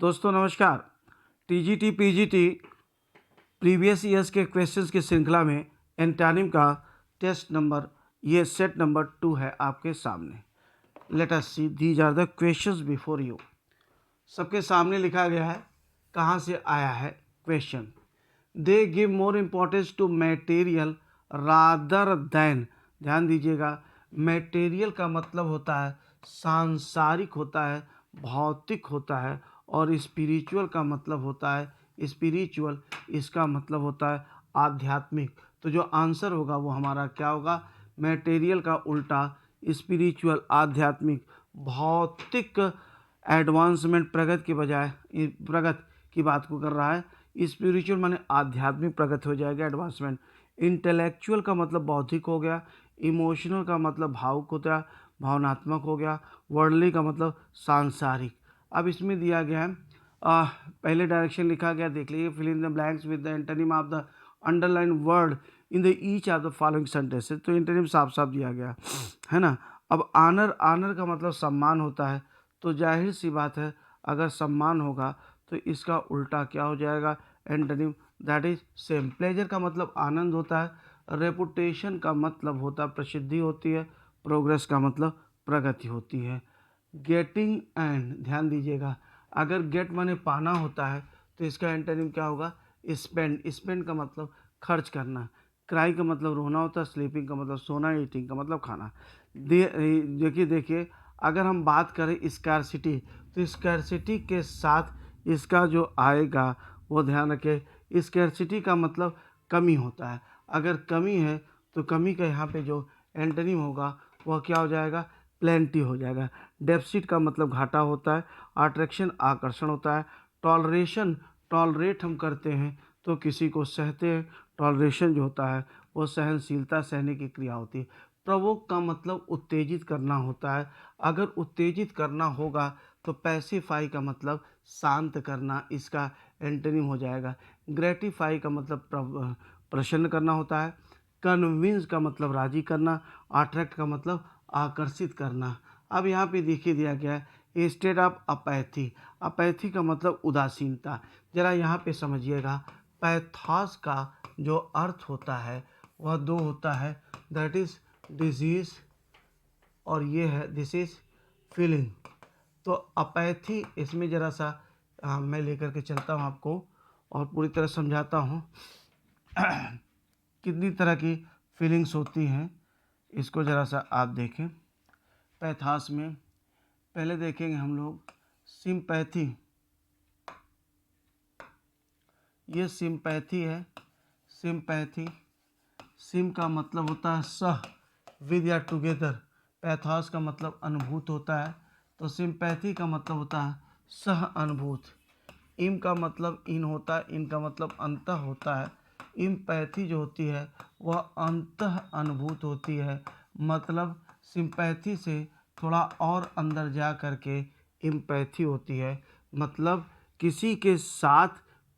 दोस्तों नमस्कार। TGT PGT previous years के क्वेश्चंस की श्रृंखला में एंटोनिम का टेस्ट नंबर ये सेट नंबर 2 है आपके सामने। Let us see these are the questions before you. सबके सामने लिखा गया है, कहाँ से आया है question. They give more importance to material rather than. ध्यान दीजिएगा, मटेरियल का मतलब होता है सांसारिक होता है, भौतिक होता है, और स्पिरिचुअल का मतलब होता है स्पिरिचुअल, इसका मतलब होता है आध्यात्मिक। तो जो आंसर होगा वो हमारा क्या होगा? मटेरियल का उल्टा स्पिरिचुअल, आध्यात्मिक, भौतिक एडवांसमेंट, प्रगति के बजाय प्रगति की बात को कर रहा है। स्पिरिचुअल माने आध्यात्मिक प्रगति हो जाएगा, एडवांसमेंट। इंटेलेक्चुअल का मतलब बौद्धिक हो गया, इमोशनल का मतलब भावुक हो गया, भावनात्मक हो गया, वर्ल्डली का मतलब सांसारिक। अब इसमें दिया गया है पहले डायरेक्शन लिखा गया, देख लीजिए। Fill in the blanks with the antonym of the underline word in the each of the following sentences. तो एंटोनिम साफ साफ दिया गया है ना। अब आनर, आनर का मतलब सम्मान होता है, तो जाहिर सी बात है अगर सम्मान होगा तो इसका उल्टा क्या हो जाएगा? Antonym, that is same. Pleasure का मतलब आनंद होता है, रेपुटेशन का मतलब होता है प्रसिद्धि होती है, प्रोग्रेस का मतलब प्रगति होती है। गेटिंग एंड, ध्यान दीजिएगा, अगर गेट माने पाना होता है तो इसका एंटोनिम क्या होगा? स्पेंड। स्पेंड का मतलब खर्च करना। क्राई का मतलब रोना होता है, स्लीपिंग का मतलब सोना, ईटिंग का मतलब खाना। देखिए अगर हम बात करें स्कैरसिटी, तो स्कैरसिटी के साथ इसका जो आएगा वो ध्यान रखें। स्कैरसिटी का मतलब कमी होता है, अगर कमी है तो कमी का यहाँ पे जो एंटोनिम होगा वह क्या हो जाएगा? प्लेंटी हो जाएगा। डेफिसिट का मतलब घाटा होता है, अट्रैक्शन आकर्षण होता है, टॉलरेशन, टॉलरेट हम करते हैं तो किसी को सहते हैं, टॉलरेशन जो होता है वो सहनशीलता, सहने की क्रिया होती है। प्रवोक का मतलब उत्तेजित करना होता है, अगर उत्तेजित करना होगा तो पैसिफाई का मतलब शांत करना, इसका एंटोनिम हो जाएगा। ग्रेटिफाई का मतलब प्रसन्न करना होता है। कन्विंस का मतलब राजी करना, अट्रैक्ट का मतलब आकर्षित करना। अब यहाँ पे देखिए दिया गया है स्टेट ऑफ अपैथी। अपैथी का मतलब उदासीनता। जरा यहाँ पे समझिएगा, पैथॉस का जो अर्थ होता है वह दो होता है, दैट इज डिजीज, और ये है दिस इज फीलिंग। तो अपैथी, इसमें ज़रा सा मैं लेकर के चलता हूँ आपको और पूरी तरह समझाता हूँ कितनी तरह की फीलिंग्स होती हैं, इसको ज़रा सा आप देखें। पैथास में पहले देखेंगे हम लोग सिंपैथी। ये सिंपैथी है, सिंपैथी। सिम का मतलब होता है सह, विद या टुगेदर। पैथॉस का मतलब अनुभूत होता है, तो सिंपैथी का मतलब होता है सह अनुभूत। इम का मतलब इन होता है, इनका मतलब अंतः होता है। इम्पैथी जो होती है वह अंतः अनुभूत होती है, मतलब सिंपैथी से थोड़ा और अंदर जा करके इम्पैथी होती है, मतलब किसी के साथ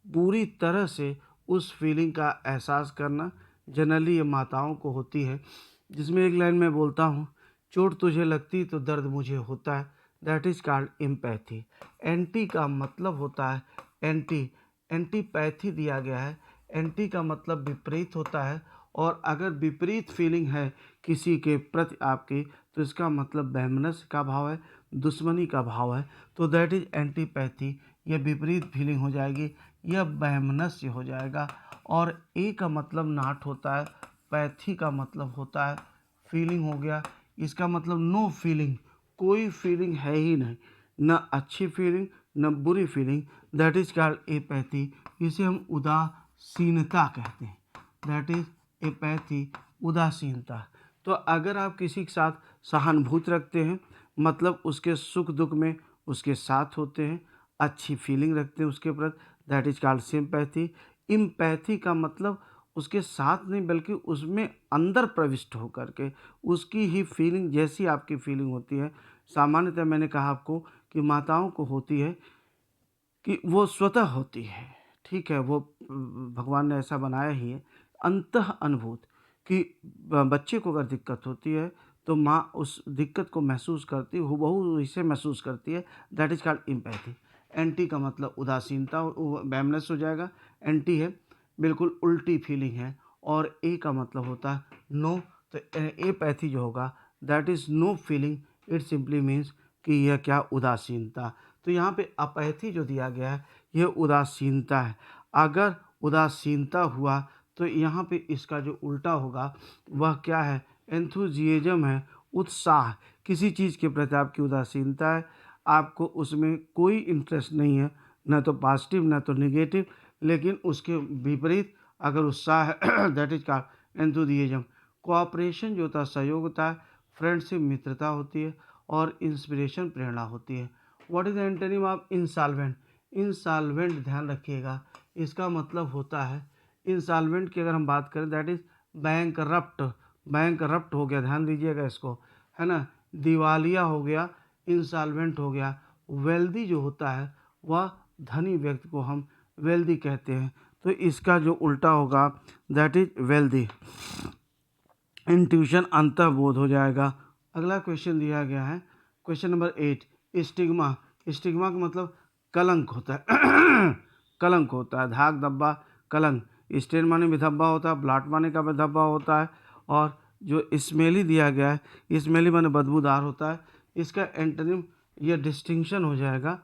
पूरी तरह से उस फीलिंग का एहसास करना। जनरली ये माताओं को होती है, जिसमें एक लाइन में बोलता हूँ, चोट तुझे लगती तो दर्द मुझे होता है, that is called empathy. Anti का मतलब होता है एंटी, एंटीपैथी दिया गया है। एंटी का मतलब विपरीत होता है, और अगर विपरीत फीलिंग है किसी के प्रति आपकी तो इसका मतलब वैमनस्य का भाव है, दुश्मनी का भाव है, तो दैट इज एंटीपैथी। यह विपरीत फीलिंग हो जाएगी, यह वैमनस्य हो जाएगा। और ए का मतलब नाट होता है, पैथी का मतलब होता है फीलिंग हो गया, इसका मतलब नो फीलिंग, कोई फीलिंग है ही नहीं, न अच्छी फीलिंग न बुरी feeling, that is called apathy. इसे हम उदासीनता कहते हैं, दैट इज एपैथी, उदासीनता। तो अगर आप किसी के साथ सहानुभूति रखते हैं, मतलब उसके सुख दुख में उसके साथ होते हैं, अच्छी फीलिंग रखते हैं उसके प्रति, that is called sympathy. Empathy का मतलब उसके साथ नहीं बल्कि उसमें अंदर प्रविष्ट होकर के उसकी ही फीलिंग जैसी आपकी फीलिंग होती है। सामान्यतः मैंने कहा आपको कि माताओं को होती है कि वो स्वतः होती है, ठीक है, वो भगवान ने ऐसा बनाया ही है, अंतः अनुभूत, कि बच्चे को अगर दिक्कत होती है तो माँ उस दिक्कत को महसूस करती, हूबहू इसे महसूस करती है, that is called empathy. Anti का मतलब उदासीनता, बैमनेस हो जाएगा। एंटी है बिल्कुल उल्टी फीलिंग है। और ए का मतलब होता है नो, तो एपैथी जो होगा that is no feeling, it simply means कि यह क्या, उदासीनता। तो यहाँ पे अपैथी जो दिया गया है यह उदासीनता है। अगर उदासीनता हुआ तो यहाँ पे इसका जो उल्टा होगा वह क्या है, एंथुजियाज्म है, उत्साह। किसी चीज़ के प्रति आपकी उदासीनता है, आपको उसमें कोई इंटरेस्ट नहीं है, न तो पॉजिटिव न तो नेगेटिव, लेकिन उसके विपरीत अगर उत्साह है दैट इज का एंथुजियाज्म। कोऑपरेशन जो होता है सहयोग होता है, फ्रेंडशिप मित्रता होती है, और इंस्पिरेशन प्रेरणा होती है। What is the antonym of insolvent? Insolvent ध्यान रखिएगा, इसका मतलब होता है इंसॉल्वेंट की अगर हम बात करें दैट इज बैंकरप्ट। बैंकरप्ट हो गया, ध्यान दीजिएगा इसको, है ना, दिवालिया हो गया, इंसॉल्वेंट हो गया। वेल्दी जो होता है वह धनी व्यक्ति को हम वेल्दी कहते हैं, तो इसका जो उल्टा होगा दैट इज वेल्दी। इंट्यूशन अंतर्बोध हो जाएगा। अगला क्वेश्चन दिया गया है, क्वेश्चन नंबर 8, स्टिग्मा। स्टिग्मा का मतलब कलंक होता है कलंक होता है, धाक धब्बा कलंक। स्टेन माने भी धब्बा होता है, ब्लॉट माने का भी धब्बा होता है, और जो स्मेली दिया गया है स्मेली माने बदबूदार होता है। इसका एंटोनिम यह डिस्टिंक्शन हो जाएगा,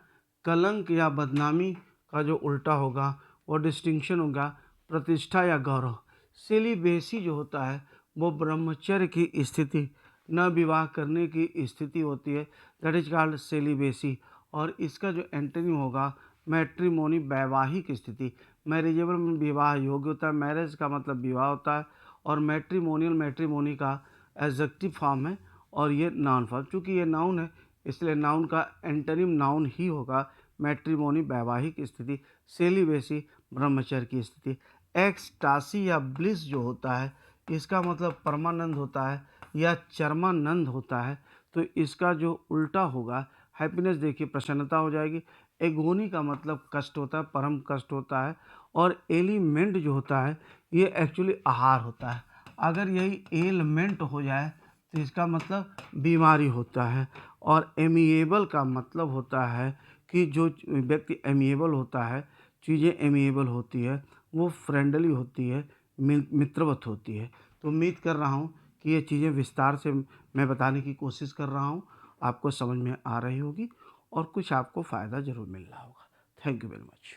कलंक या बदनामी का जो उल्टा होगा वो डिस्टिंक्शन होगा, प्रतिष्ठा या गौरव। सेलिबेसी जो होता है वो ब्रह्मचर्य की स्थिति, न विवाह करने की स्थिति होती है, दैट इज कॉल्ड सेलिबेसी। और इसका जो एंटोनिम होगा मैट्रिमोनी, वैवाहिक स्थिति। मैरिजेबल में विवाह योग्य होता है, मैरिज का मतलब विवाह होता है, और मैट्रिमोनियल मैट्रिमोनी का एडजेक्टिव फॉर्म है, और ये नाउन फॉर्म। चूँकि ये नाउन है इसलिए नाउन का एंटोनिम नाउन ही होगा, मैट्रिमोनी वैवाहिक स्थिति, सेलिबेसी ब्रह्मचर्य की स्थिति। एक्सटासी या ब्लिस जो होता है इसका मतलब परमानंद होता है या चरमानंद होता है, तो इसका जो उल्टा होगा हैप्पीनेस, देखिए प्रसन्नता हो जाएगी। एगोनी का मतलब कष्ट होता है, परम कष्ट होता है, और एलिमेंट जो होता है ये एक्चुअली आहार होता है। अगर यही एलिमेंट हो जाए तो इसका मतलब बीमारी होता है। और एमिएबल का मतलब होता है कि जो व्यक्ति एमिएबल होता है, चीज़ें एमिएबल होती है, वो फ्रेंडली होती है, मित्रवत होती है। तो उम्मीद कर रहा हूँ कि ये चीज़ें विस्तार से मैं बताने की कोशिश कर रहा हूँ, आपको समझ में आ रही होगी, और कुछ आपको फ़ायदा ज़रूर मिल रहा होगा। Thank you very much.